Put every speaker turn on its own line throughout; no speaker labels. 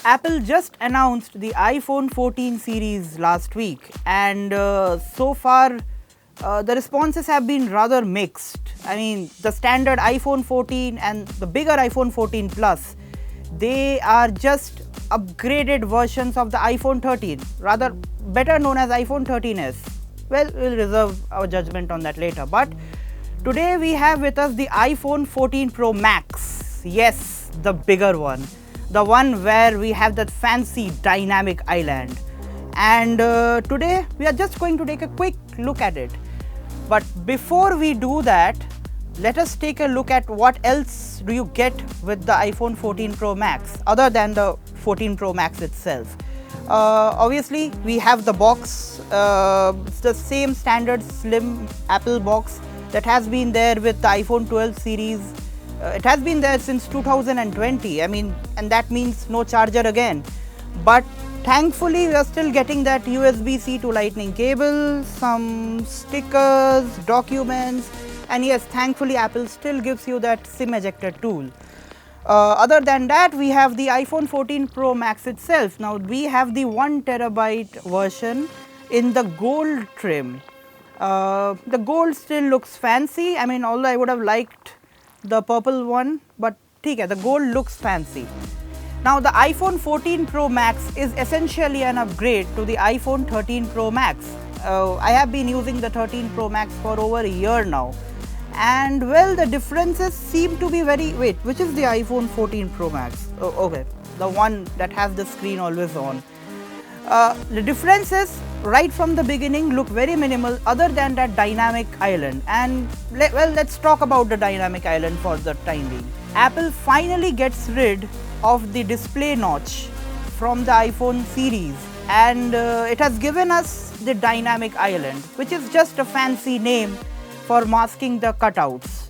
Apple just announced the iPhone 14 series last week, and so far the responses have been rather mixed. I mean, the standard iPhone 14 and the bigger iPhone 14 Plus, they are just upgraded versions of the iPhone 13, rather better known as iPhone 13s. Well, we'll reserve our judgment on that later. But today we have with us the iPhone 14 Pro Max. Yes, the bigger one. The one where we have that fancy dynamic island. And today we are just going to take a quick look at it. But before we do that, let us take a look at what else do you get with the iPhone 14 Pro Max other than the 14 Pro Max itself. Obviously, we have the box. It's the same standard slim Apple box that has been there with the iPhone 12 series. It has been there since 2020. I mean, and that means no charger again. But thankfully, we are still getting that USB-C to Lightning cable, some stickers, documents, and yes, thankfully, Apple still gives you that SIM ejector tool. Other than that, we have the iPhone 14 Pro Max itself. Now, we have the 1TB version in the gold trim. The gold still looks fancy. I mean, although I would have liked the purple one, but the gold looks fancy. Now, the iPhone 14 Pro Max is essentially an upgrade to the iPhone 13 Pro Max. I have been using the 13 Pro Max for over a year now. And well, the differences seem to be very. Wait, which is the iPhone 14 Pro Max? Oh, okay, the one that has the screen always on. The differences right from the beginning look very minimal other than that dynamic island. And let's talk about the dynamic island for the time being. Apple finally gets rid of the display notch from the iPhone series, and it has given us the dynamic island, which is just a fancy name for masking the cutouts.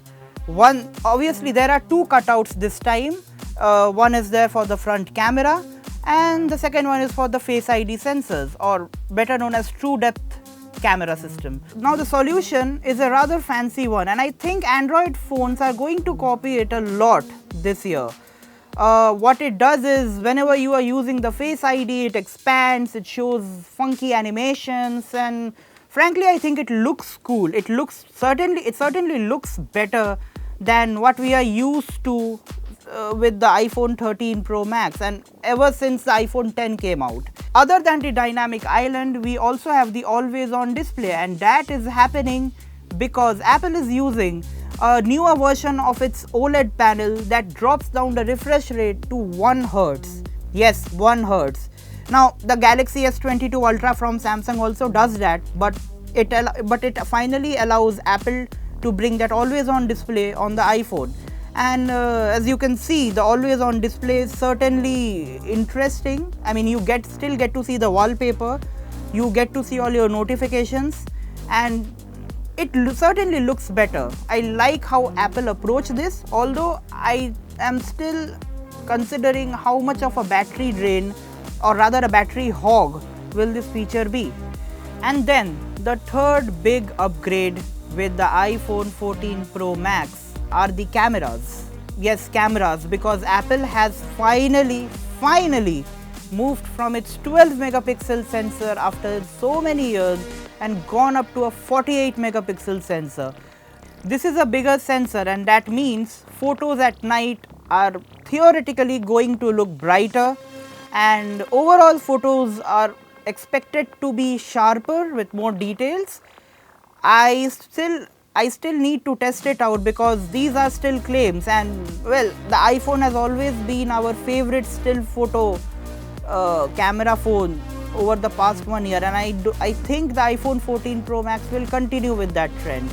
Obviously there are two cutouts this time. One is there for the front camera, and the second one is for the Face ID sensors, or better known as True Depth camera system. Now, the solution is a rather fancy one, and I think Android phones are going to copy it a lot this year. What it does is, whenever you are using the Face ID, it expands, it shows funky animations, and frankly, I think it looks cool. It certainly looks better than what we are used to with the iPhone 13 Pro Max, and ever since the iPhone 10 came out. Other than the dynamic island, we also have the always on display, and that is happening because Apple is using a newer version of its OLED panel that drops down the refresh rate to 1 Hz. Yes, 1 Hz. Now, the Galaxy S22 Ultra from Samsung also does that, but it finally allows Apple to bring that always on display on the iPhone. And as you can see, the always on display is certainly interesting. I mean, you still get to see the wallpaper, you get to see all your notifications, and it certainly looks better. I like how Apple approached this, although I am still considering how much of a battery drain, or rather a battery hog, will this feature be. And then the third big upgrade with the iPhone 14 Pro Max are the cameras. Yes, cameras, because Apple has finally moved from its 12 megapixel sensor after so many years and gone up to a 48 megapixel sensor. This is a bigger sensor, and that means photos at night are theoretically going to look brighter, and overall photos are expected to be sharper with more details. I still need to test it out because these are still claims, and well, the iPhone has always been our favorite still photo camera phone over the past 1 year, and I think the iPhone 14 Pro Max will continue with that trend.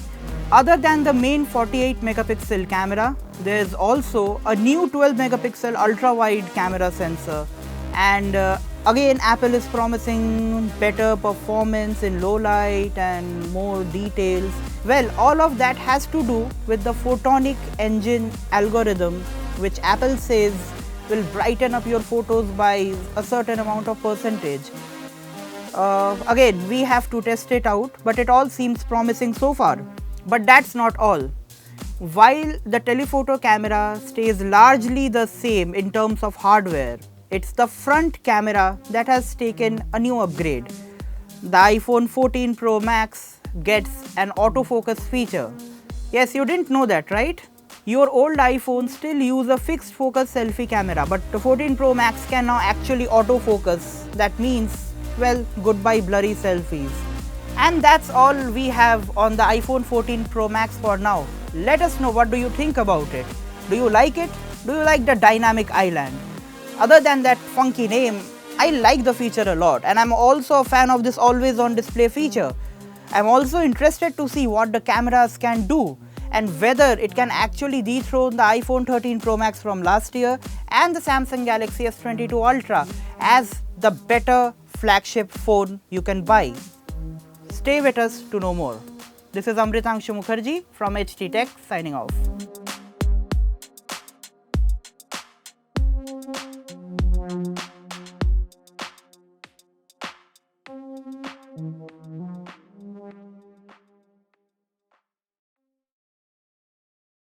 Other than the main 48 megapixel camera, there is also a new 12 megapixel ultra wide camera sensor, and again, Apple is promising better performance in low light and more details. Well, all of that has to do with the photonic engine algorithm, which Apple says will brighten up your photos by a certain amount of percentage. Again, we have to test it out, but it all seems promising so far. But that's not all. While the telephoto camera stays largely the same in terms of hardware, It's the front camera that has taken a new upgrade. The iPhone 14 Pro Max gets an autofocus feature. Yes, you didn't know that, right? Your old iPhone still use a fixed focus selfie camera, but the 14 Pro Max can now actually autofocus. That means, well, goodbye blurry selfies. And that's all we have on the iPhone 14 Pro Max for now. Let us know, what do you think about it? Do you like it? Do you like the dynamic island? Other than that funky name, I like the feature a lot, and I'm also a fan of this always on display feature. I'm also interested to see what the cameras can do and whether it can actually dethrone the iPhone 13 Pro Max from last year and the Samsung Galaxy S22 Ultra as the better flagship phone you can buy. Stay with us to know more. This is Amritangshu Mukherjee from HT Tech signing off.